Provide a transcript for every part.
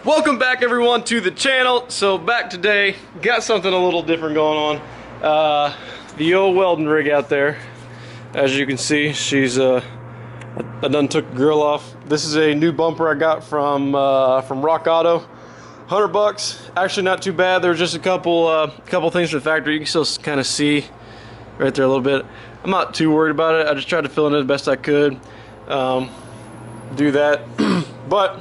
Welcome back everyone to the channel. So back today, got something a little different going on. The old welding rig out there, as you can see, she's I done took the grill off. This is a new bumper I got from Rock Auto, $100. Actually not too bad. There's just a couple things from the factory. You can still kind of see right there a little bit. I'm not too worried about it. I just tried to fill it in the best I could. Do that. But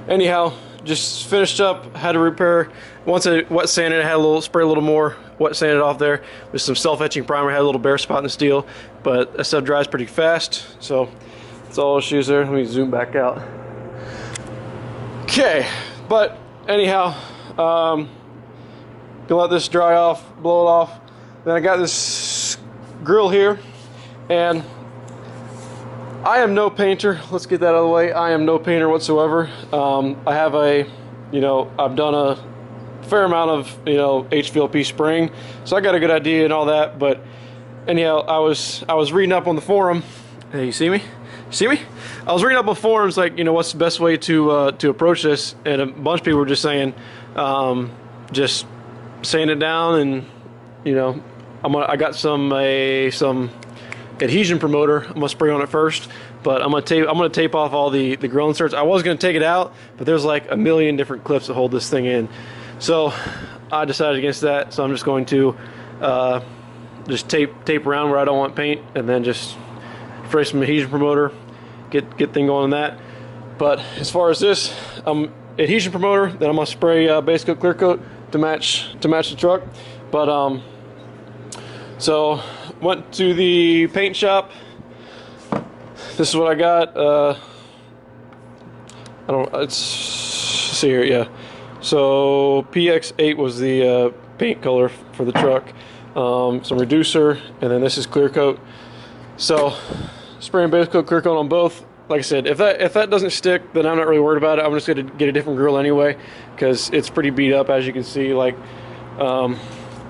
anyhow, just finished up, had to repair. Once I wet sanded, I had a little more wet sanded off there with some self-etching primer. Had a little bare spot in the steel, but that stuff dries pretty fast. So that's all issues there. Let me zoom back out. Okay, but anyhow, gonna let this dry off, blow it off. Then I got this grill here, and I am no painter. Let's get that out of the way. I am no painter whatsoever. I have I've done a fair amount of, HVLP spraying, so I got a good idea and all that. But anyhow, I was reading up on the forum. Hey, you see me? See me? I was reading up on forums, like, what's the best way to approach this, and a bunch of people were just saying, just sand it down, and I got some adhesion promoter. I'm gonna spray on it first, but I'm gonna tape off all the grill inserts. I was gonna take it out, but there's like a million different clips that hold this thing in, so I decided against that. So I'm just going to just tape around where I don't want paint, and then just spray some adhesion promoter, get thing going on that. But as far as this adhesion promoter, then I'm gonna spray base coat, clear coat to match the truck. But so went to the paint shop. This is what I got. Let's see here, yeah. So PX8 was the paint color for the truck. Some reducer, and then this is clear coat. So spraying base coat, clear coat on both. Like I said, if that doesn't stick, then I'm not really worried about it. I'm just gonna get a different grill anyway, because it's pretty beat up, as you can see. Like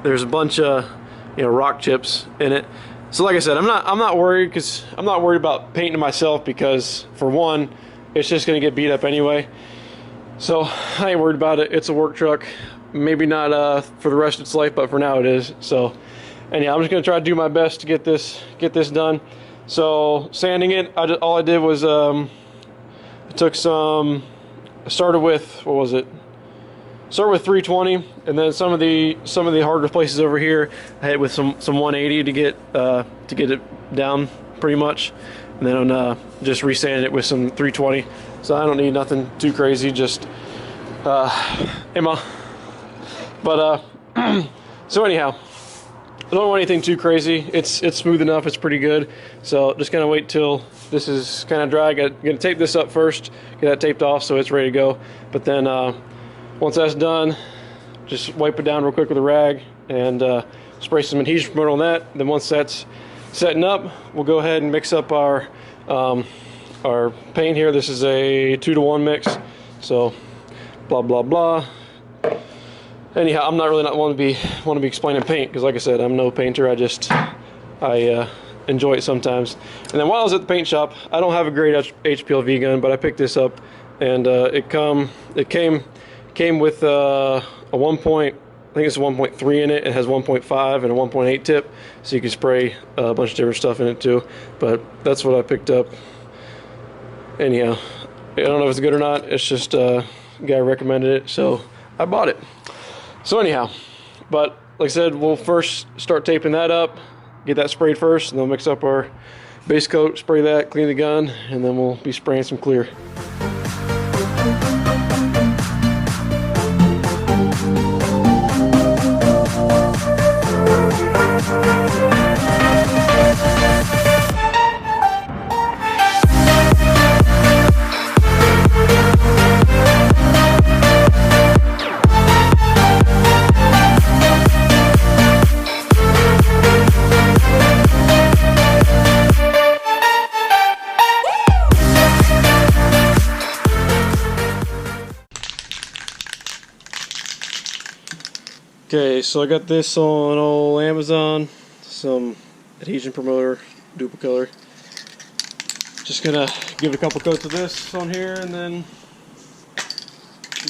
there's a bunch of rock chips in it. So like I said, I'm not worried, because I'm not worried about painting myself, because for one, it's just gonna get beat up anyway. So I ain't worried about it. It's a work truck. Maybe not for the rest of its life, but for now it is. So anyhow, I'm just gonna try to do my best to get this done. So sanding it, all I did was I started with, what was it? Start with 320, and then some of the harder places over here I hit with some 180 to get it down pretty much, and then just resanded it with some 320. So I don't need nothing too crazy, just Emma. But so anyhow, I don't want anything too crazy. It's smooth enough. It's pretty good. So just gonna wait till this is kind of dry. Gonna tape this up first, get that taped off so it's ready to go. But then once that's done, just wipe it down real quick with a rag and spray some adhesion promoter on that. Then once that's setting up, we'll go ahead and mix up our paint here. This is a 2-to-1 mix. So blah blah blah. Anyhow, I'm not really want to be explaining paint, because like I said, I'm no painter. I enjoy it sometimes. And then while I was at the paint shop, I don't have a great HPLV gun, but I picked this up, and it came with a 1 point, I think it's a 1.3 in it. It has 1.5 and a 1.8 tip, so you can spray a bunch of different stuff in it too. But that's what I picked up. Anyhow, I don't know if it's good or not. It's just a guy recommended it, so I bought it. So anyhow, but like I said, we'll first start taping that up, get that sprayed first, and then we'll mix up our base coat, spray that, clean the gun, and then we'll be spraying some clear. Okay, so I got this on old Amazon, some adhesion promoter, duple color. Just gonna give it a couple coats of this on here, and then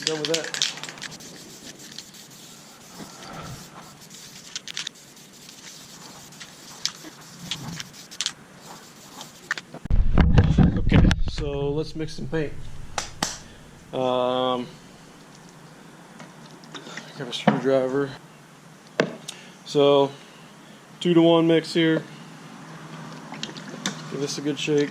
done with that. Okay, so let's mix some paint. I have a screwdriver. So 2-to-1 mix here. Give this a good shake.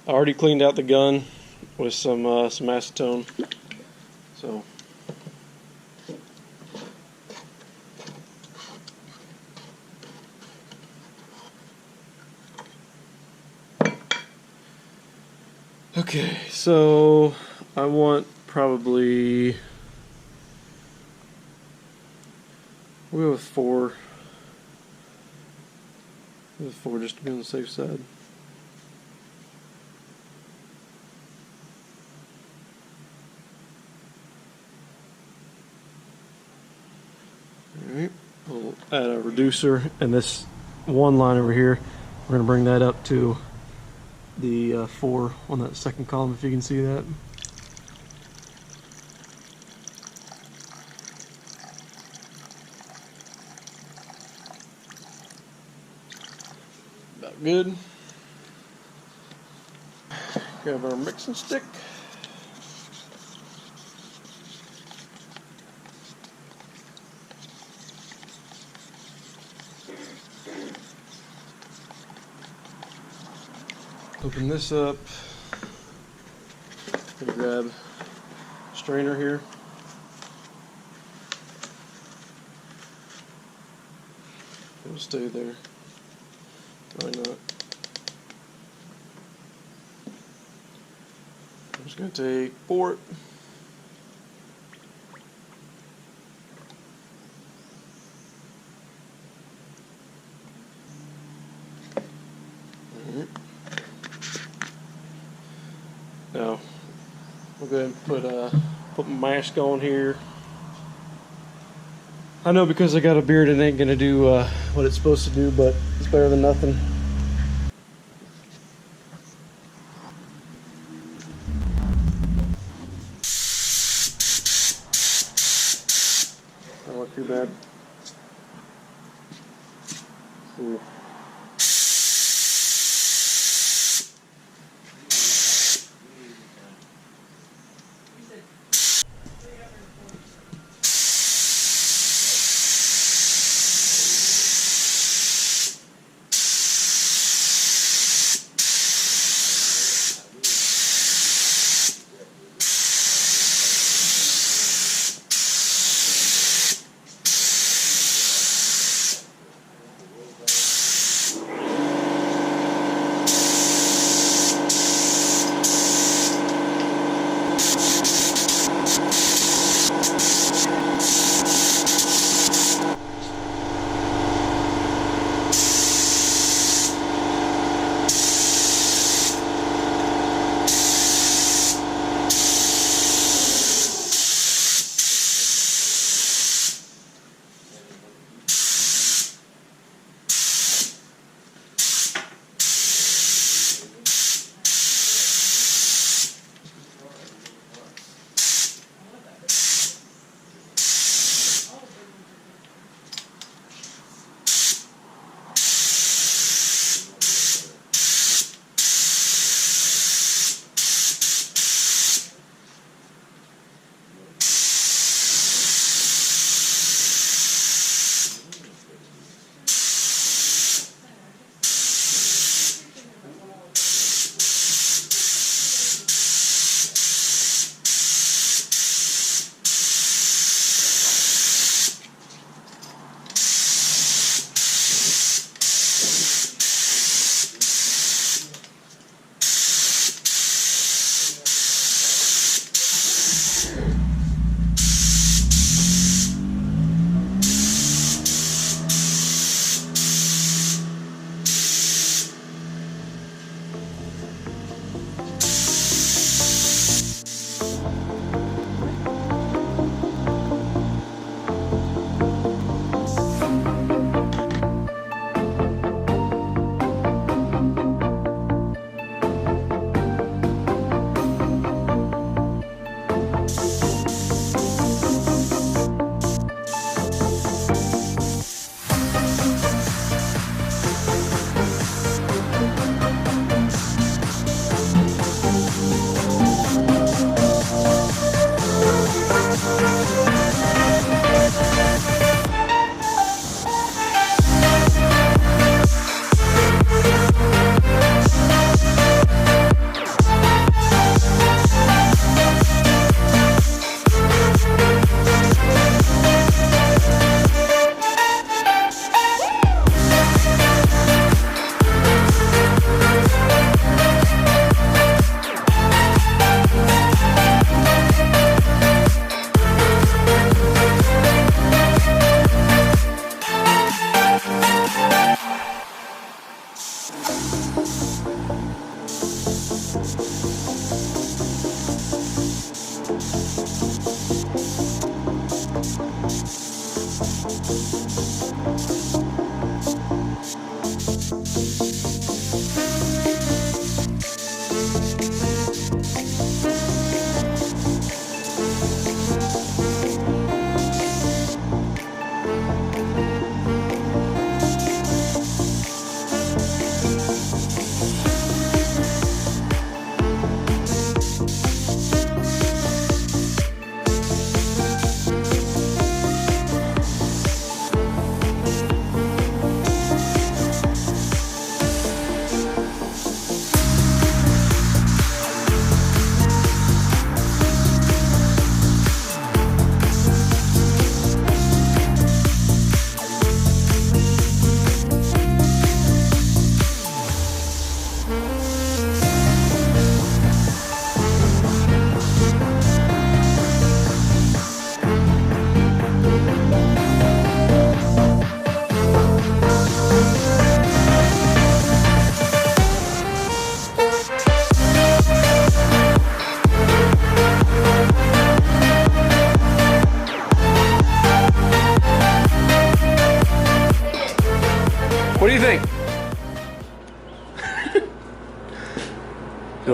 I already cleaned out the gun with some acetone. So okay, so I want probably, we'll go with 4. With 4 just to be on the safe side. Alright, we'll add a reducer, and this one line over here, we're going to bring that up to the 4 on that second column, if you can see that. About good. Grab our mixing stick. Open this up. Gonna grab a strainer here. It'll stay there. Why not? I'm just gonna take 4. Now, we'll go ahead and put my mask on here. I know because I got a beard it ain't gonna do what it's supposed to do, but it's better than nothing. Don't look too bad. Ooh.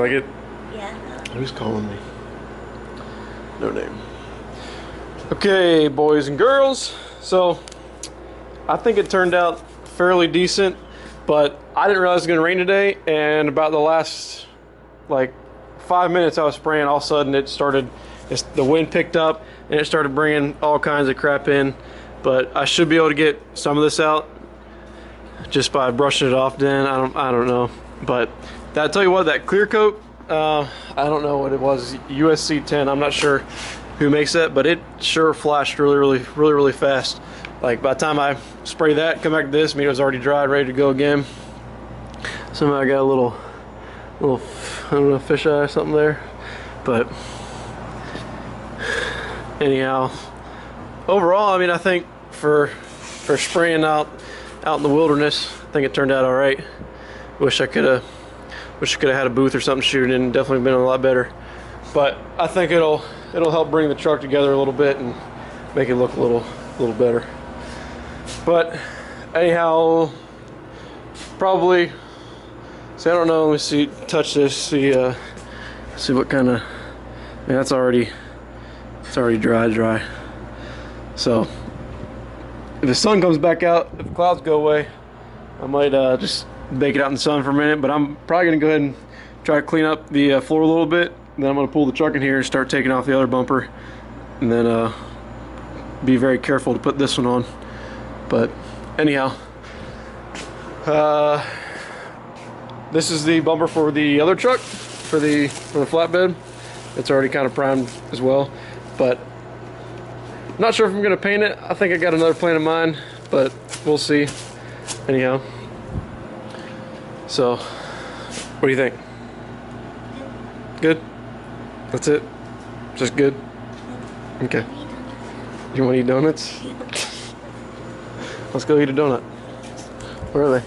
Do I get? Yeah. Who's calling me? No name. Okay, boys and girls. So I think it turned out fairly decent, but I didn't realize it was gonna rain today. And about the last like 5 minutes I was spraying, all of a sudden the wind picked up and it started bringing all kinds of crap in. But I should be able to get some of this out just by brushing it off. Then I don't know, but I tell you what, that clear coat, I don't know what it was, USC 10. I'm not sure who makes that, but it sure flashed really fast. Like by the time I spray that, come back to this, I mean, it was already dried, ready to go again. Somehow I got a little I don't know, fish eye or something there, but anyhow, overall, I mean, I think for spraying out in the wilderness, I think it turned out all right. Wish I could have had a booth or something shooting in. Definitely been a lot better, but I think it'll help bring the truck together a little bit and make it look a little better. But anyhow, probably. See, I don't know. Let me see. Touch this. See what kind of. I mean, it's already dry. So if the sun comes back out, if the clouds go away, I might just bake it out in the sun for a minute. But I'm probably gonna go ahead and try to clean up the floor a little bit. And then I'm gonna pull the truck in here and start taking off the other bumper, and then be very careful to put this one on. But anyhow, this is the bumper for the other truck, for the flatbed. It's already kind of primed as well, but I'm not sure if I'm gonna paint it. I think I got another plan in mind, but we'll see. Anyhow, so what do you think? Good? That's it? Just good? Okay. You want to eat donuts? Let's go eat a donut. Where are they?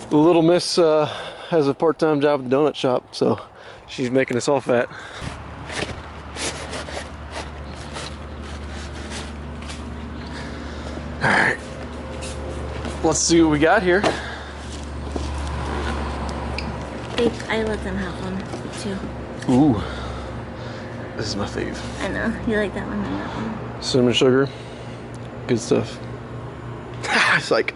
The little miss has a part-time job at the donut shop, so she's making us all fat. Alright, let's see what we got here. I let them have one too. Ooh, this is my fave. I know, you like that one and that one. Cinnamon sugar, good stuff. It's like,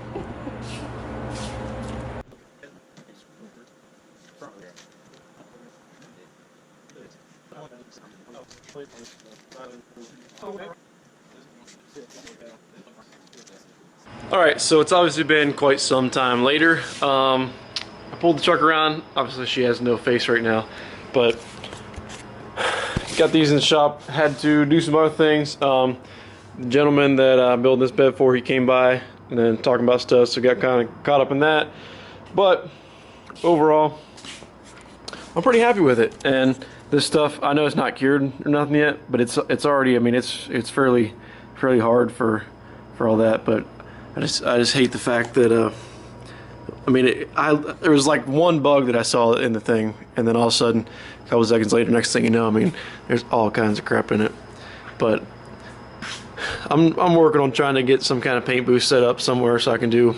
alright, so it's obviously been quite some time later. I pulled the truck around. Obviously she has no face right now, but got these in the shop. Had to do some other things. The gentleman that I'm building this bed for, he came by and then talking about stuff, so got kind of caught up in that. But overall, I'm pretty happy with it. And this stuff, I know it's not cured or nothing yet, but it's already, I mean, it's fairly hard for all that. But I just hate the fact that I mean, there was like one bug that I saw in the thing, and then all of a sudden, a couple seconds later, next thing you know, I mean, there's all kinds of crap in it. But I'm working on trying to get some kind of paint booth set up somewhere so I can do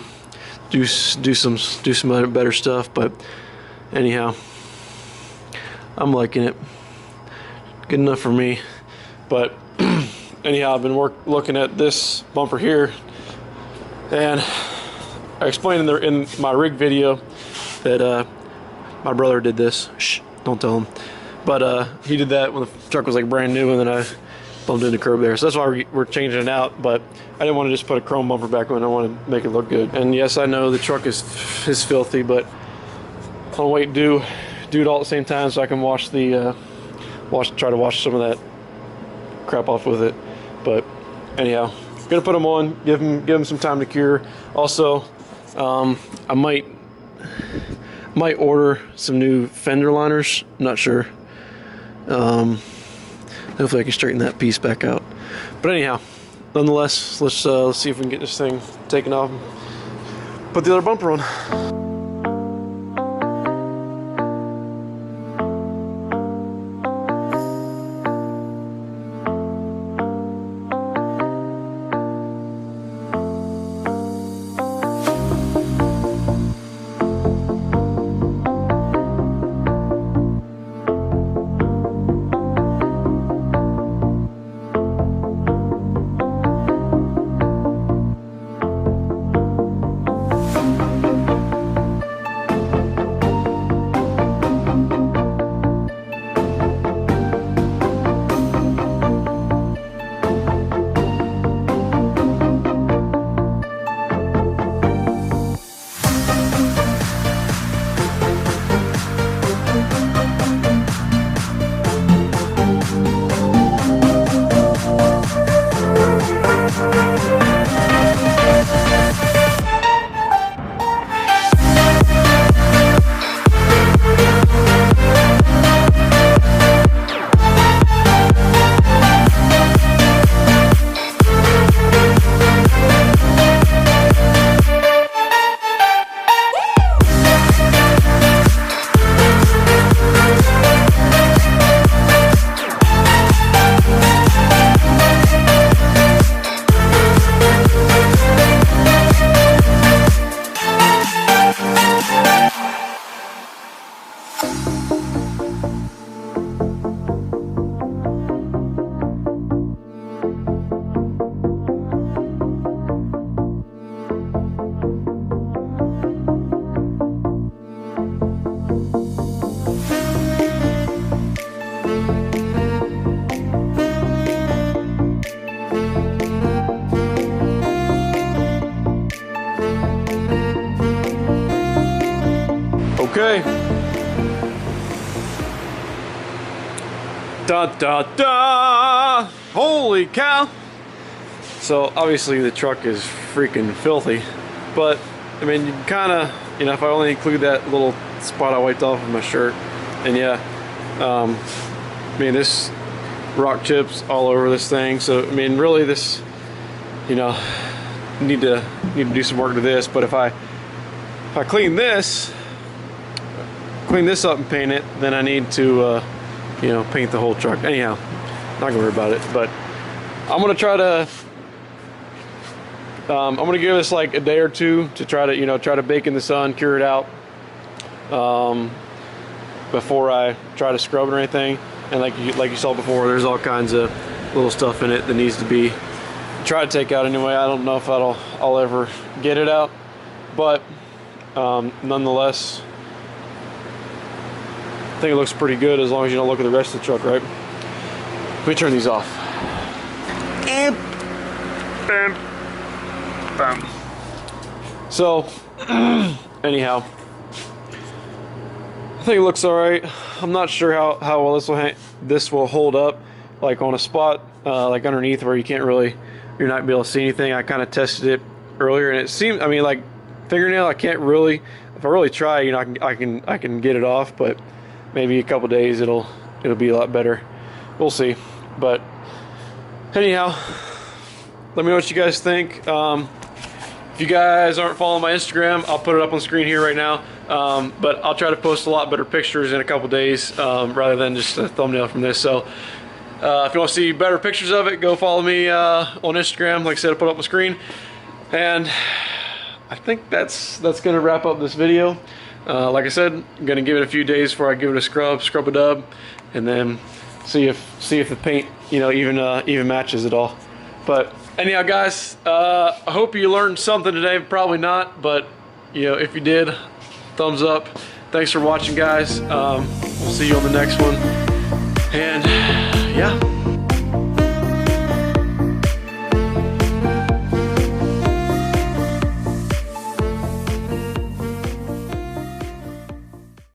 some other better stuff. But anyhow, I'm liking it. Good enough for me. But anyhow, I've been looking at this bumper here, and I explained in my rig video that my brother did this. Shh, don't tell him. But he did that when the truck was like brand new, and then I bumped in the curb there. So that's why we're changing it out. But I didn't want to just put a chrome bumper back on. I want to make it look good. And yes, I know the truck is filthy, but I'll wait to do it all at the same time so I can try to wash some of that crap off with it. But anyhow, gonna put them on, give them some time to cure. Also, I might order some new fender liners. I'm not sure. Hopefully I can straighten that piece back out. But anyhow, nonetheless, let's see if we can get this thing taken off and put the other bumper on. Da da da! Holy cow! So obviously the truck is freaking filthy, but I mean, you kind of, you know, if I only include that little spot I wiped off of my shirt, and yeah, I mean, this rock chips all over this thing. So I mean, really, this, you know, need to do some work to this. But if I clean this up and paint it, then I need to, you know, paint the whole truck. Anyhow, not gonna worry about it. But I'm gonna try to. I'm gonna give this like a day or two to try to, you know, try to bake in the sun, cure it out, before I try to scrub it or anything. And like you saw before, there's all kinds of little stuff in it that needs to be tried to take out anyway. I don't know if I'll ever get it out, but nonetheless, I think it looks pretty good as long as you don't look at the rest of the truck, right? Let me turn these off. And bam. Bam. So, anyhow, I think it looks all right. I'm not sure how well this will hold up, like on a spot like underneath where you're not gonna be able to see anything. I kind of tested it earlier, and it seemed, I mean, like fingernail, I can't really. If I really try, you know, I can get it off, but maybe a couple days it'll be a lot better. We'll see. But anyhow, let me know what you guys think. If you guys aren't following my Instagram, I'll put it up on the screen here right now. But I'll try to post a lot better pictures in a couple days, rather than just a thumbnail from this. So if you want to see better pictures of it, go follow me on Instagram. Like I said, I'll put it up on the screen. And I think that's gonna wrap up this video. Like I said, I'm gonna give it a few days before I give it a scrub a dub, and then see if the paint, you know, even matches it all. But anyhow, guys, I hope you learned something today. Probably not, but you know, if you did, thumbs up. Thanks for watching, guys. We'll see you on the next one, and